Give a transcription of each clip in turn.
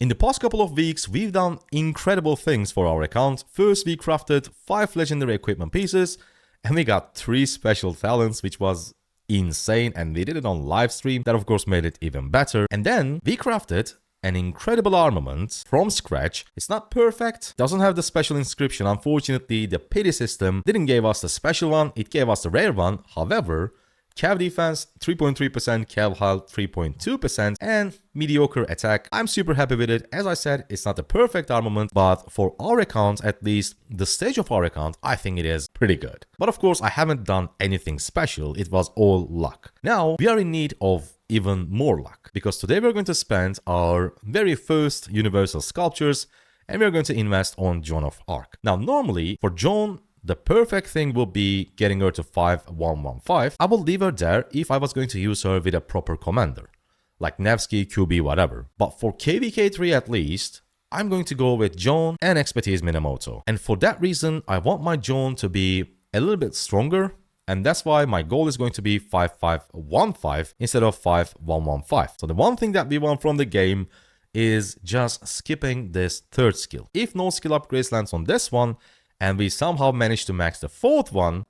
In the past couple of weeks, we've done incredible things for our account. First, we crafted 5 legendary equipment pieces, and we got 3 special talents, which was insane, and we did it on live stream. That of course made it even better. And then we crafted an incredible armament from scratch. It's not perfect, doesn't have the special inscription. Unfortunately, the pity system didn't give us the special one, it gave us the rare one. However, cav defense 3.3%, cav health 3.2%, and mediocre attack. I'm super happy with it. As I said, it's not the perfect armament, but for our account, at least the stage of our account, I think it is pretty good. But of course, I haven't done anything special. It was all luck. Now, we are in need of even more luck, because today we're going to spend our very first universal sculptures, and we're going to invest on Joan of Arc. Now, normally, for Joan, the perfect thing would be getting her to 5115. I will leave her there if I was going to use her with a proper commander, like Nevsky, QB, whatever. But for KVK3 at least, I'm going to go with Joan and Expertise Minamoto. And for that reason, I want my Joan to be a little bit stronger, and that's why my goal is going to be 5515 instead of 5115. So the one thing that we want from the game is just skipping this third skill. If no skill upgrades lands on this one, and we somehow manage to max the fourth one,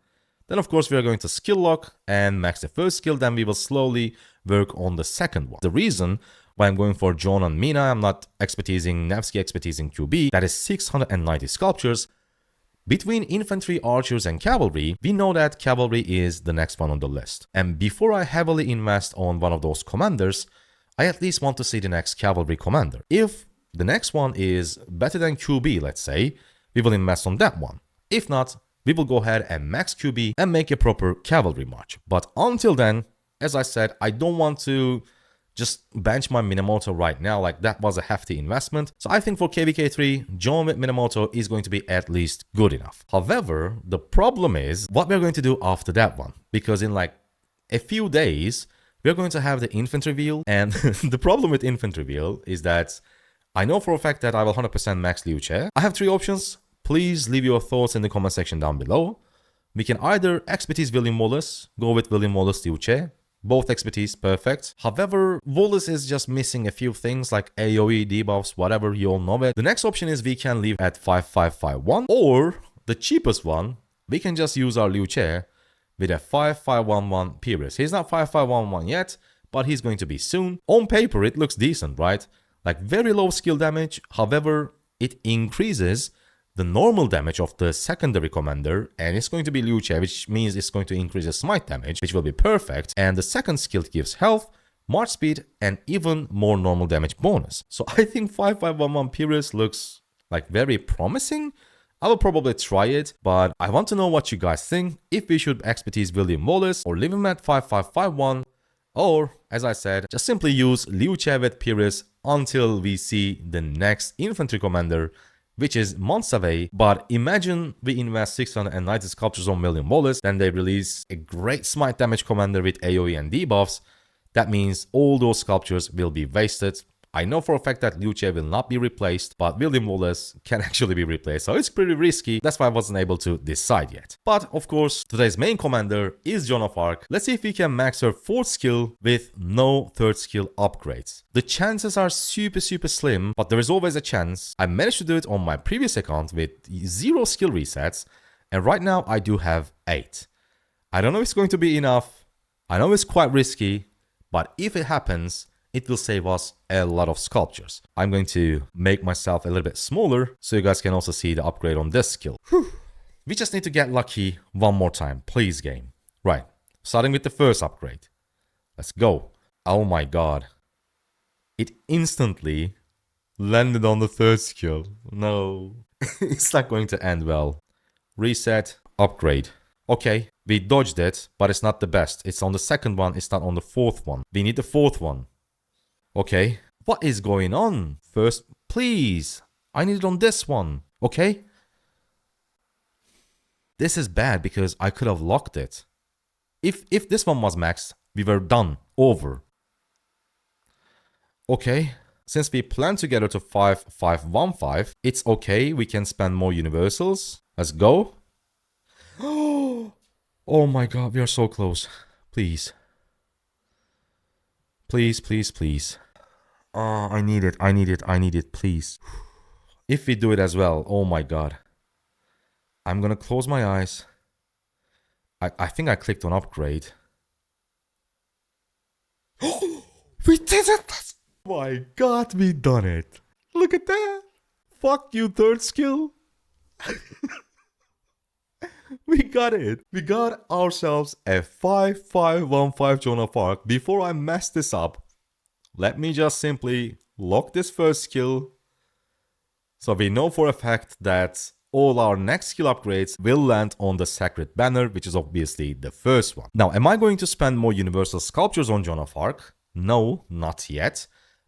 then of course we are going to skill lock and max the first skill, then we will slowly work on the second one. The reason why I'm going for Joan and Mina, I'm not expertising Nevsky, expertising QB, that is 690 sculptures. Between infantry, archers and cavalry, we know that cavalry is the next one on the list. And before I heavily invest on one of those commanders, I at least want to see the next cavalry commander. If the next one is better than QB, let's say, we will invest on that one. If not, we will go ahead and max QB and make a proper cavalry march. But until then, as I said, I don't want to just bench my Minamoto right now, like that was a hefty investment. So I think for KVK3, Joan with Minamoto is going to be at least good enough. However, the problem is what we're going to do after that one. Because in like a few days, we're going to have the infantry wheel. And the problem with infantry wheel is that I know for a fact that I will 100% max Liu Che. I have 3 options. Please leave your thoughts in the comment section down below. We can either expertise William Wallace, go with William Wallace Liu Che. Both expertise, perfect. However, Wallace is just missing a few things like AoE, debuffs, whatever, you all know it. The next option is we can leave at 5551, or the cheapest one, we can just use our Liu Che with a 5511 Pyrrhus. He's not 5511 yet, but he's going to be soon. On paper, it looks decent, right? Like very low skill damage, however, it increases the normal damage of the secondary commander, and it's going to be Liu Che, which means it's going to increase the smite damage, which will be perfect. And the second skill gives health, march speed, and even more normal damage bonus. So I think 5511 Pyrrhus looks like very promising. I will probably try it, but I want to know what you guys think. If we should expertise William Wallace or leave him at 5551, or as I said, just simply use Liu Che with Pyrrhus until we see the next infantry commander, which is months away. But imagine we invest 690 sculptures on William Wallace, then they release a great smite damage commander with AoE and debuffs. That means all those sculptures will be wasted. I know for a fact that Liu Che will not be replaced, but William Wallace can actually be replaced, so it's pretty risky. That's why I wasn't able to decide yet. But of course, today's main commander is Joan of Arc. Let's see if we can max her 4th skill with no 3rd skill upgrades. The chances are super slim, but there is always a chance. I managed to do it on my previous account with 0 skill resets, and right now I do have 8. I don't know if it's going to be enough. I know it's quite risky, but if it happens, it will save us a lot of sculptures. I'm going to make myself a little bit smaller so you guys can also see the upgrade on this skill. We just need to get lucky one more time, please game. Right, starting with the first upgrade. Let's go. Oh my god. It instantly landed on the 3rd skill. No, it's not going to end well. Reset, upgrade. Okay, we dodged it, but it's not the best. It's on the 2nd one, it's not on the 4th one. We need the 4th one. Okay, what is going on? First, please, I need it on this one, okay? This is bad because I could have locked it. If this one was maxed, we were done, over. Okay, since we plan to get her to 5515, it's okay, we can spend more universals. Let's go. Oh my god, we are so close. Please. Please, please, please. Oh, I need it, I need it, I need it, please. If we do it as well, oh my god. I'm gonna close my eyes. I think I clicked on upgrade. We did it! Oh my god, we done it. Look at that. Fuck you, third skill. We got it. We got ourselves a 5-5-1-5 Joan of Arc. Before I mess this up, let me just simply lock this first skill. So we know for a fact that all our next skill upgrades will land on the Sacred Banner, which is obviously the first one. Now, am I going to spend more Universal Sculptures on Joan of Arc? No, not yet,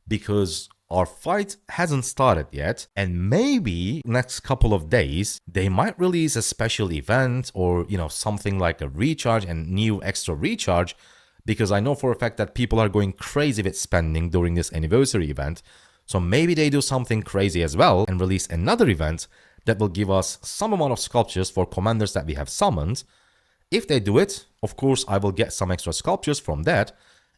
because our fight hasn't started yet, and maybe next couple of days they might release a special event or, you know, something like a recharge and new extra recharge, because I know for a fact that people are going crazy with spending during this anniversary event. So maybe they do something crazy as well and release another event that will give us some amount of sculptures for commanders that we have summoned. If they do it, of course I will get some extra sculptures from that.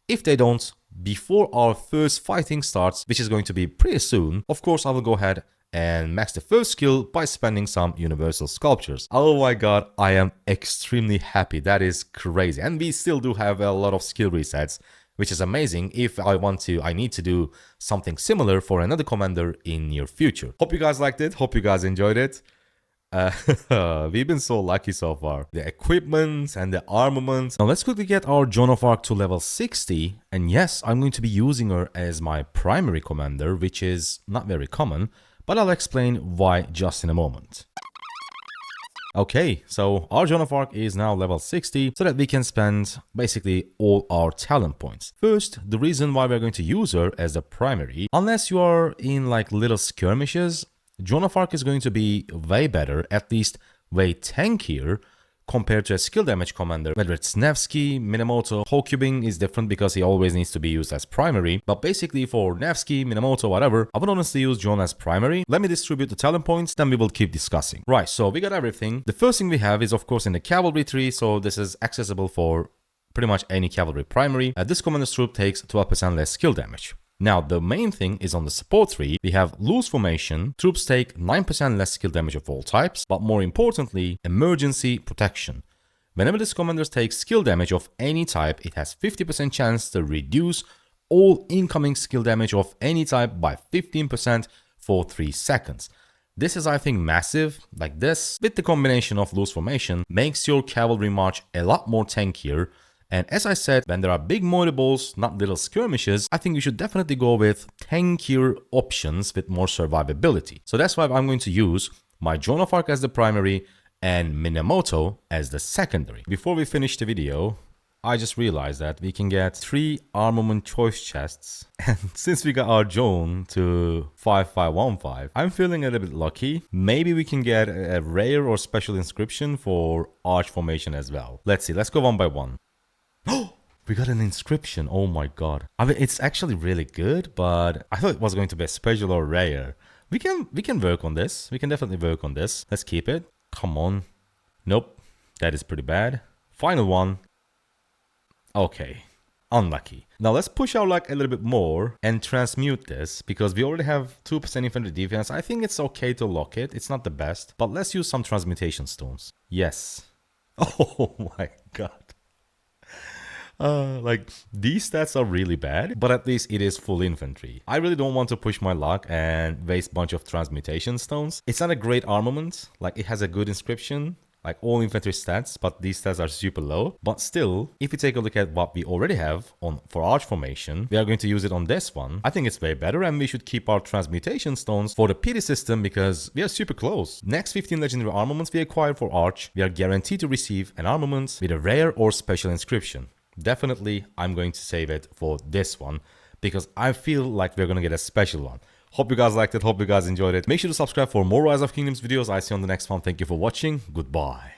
If they don't, before our first fighting starts, which is going to be pretty soon, of course I will go ahead and max the first skill by spending some universal sculptures. Oh my god, I am extremely happy. That is crazy. And we still do have a lot of skill resets, which is amazing. If I want to, I need to do something similar for another commander in near future. Hope you guys liked it. Hope you guys enjoyed it. We've been so lucky so far. The equipment and the armament. Now let's quickly get our Joan of Arc to level 60. And yes, I'm going to be using her as my primary commander, which is not very common, but I'll explain why just in a moment. Okay, so our Joan of Arc is now level 60 so that we can spend basically all our talent points. First, the reason why we're going to use her as the primary, unless you are in like little skirmishes, Joan of Arc is going to be way better, at least way tankier, compared to a skill damage commander. Whether it's Nevsky, Minamoto, Hokubing is different because he always needs to be used as primary. But basically for Nevsky, Minamoto, whatever, I would honestly use Joan as primary. Let me distribute the talent points, then we will keep discussing. Right, so we got everything. The first thing we have is of course in the cavalry tree, so this is accessible for pretty much any cavalry primary. This commander's troop takes 12% less skill damage. Now, the main thing is on the support tree, we have loose formation, troops take 9% less skill damage of all types, but more importantly, emergency protection. Whenever this commander takes skill damage of any type, it has 50% chance to reduce all incoming skill damage of any type by 15% for 3 seconds. This is, I think, massive. Like this, with the combination of loose formation, makes your cavalry march a lot more tankier. And as I said, when there are big motor balls, not little skirmishes, I think you should definitely go with tankier options with more survivability. So that's why I'm going to use my Joan of Arc as the primary and Minamoto as the secondary. Before we finish the video, I just realized that we can get 3 armament choice chests. And since we got our Joan to 5-5-1-5, I'm feeling a little bit lucky. Maybe we can get a rare or special inscription for arch formation as well. Let's see, let's go one by one. Oh, we got an inscription. Oh my god. I mean, it's actually really good, but I thought it was going to be a special or rare. We can work on this. We can definitely work on this. Let's keep it. Come on. Nope. That is pretty bad. Final one. Okay. Unlucky. Now let's push our luck a little bit more and transmute this because we already have 2% infantry defense. I think it's okay to lock it. It's not the best, but let's use some transmutation stones. Yes. Oh my god. Like, these stats are really bad, but at least it is full infantry. I really don't want to push my luck and waste a bunch of transmutation stones. It's not a great armament, like it has a good inscription, like all infantry stats, but these stats are super low. But still, if you take a look at what we already have on for arch formation, we are going to use it on this one. I think it's way better and we should keep our transmutation stones for the pity system because we are super close. Next 15 legendary armaments we acquire for arch, we are guaranteed to receive an armament with a rare or special inscription. Definitely, I'm going to save it for this one because I feel like we're going to get a special one. Hope you guys liked it. Hope you guys enjoyed it. Make sure to subscribe for more Rise of Kingdoms videos. I see you on the next one. Thank you for watching. Goodbye.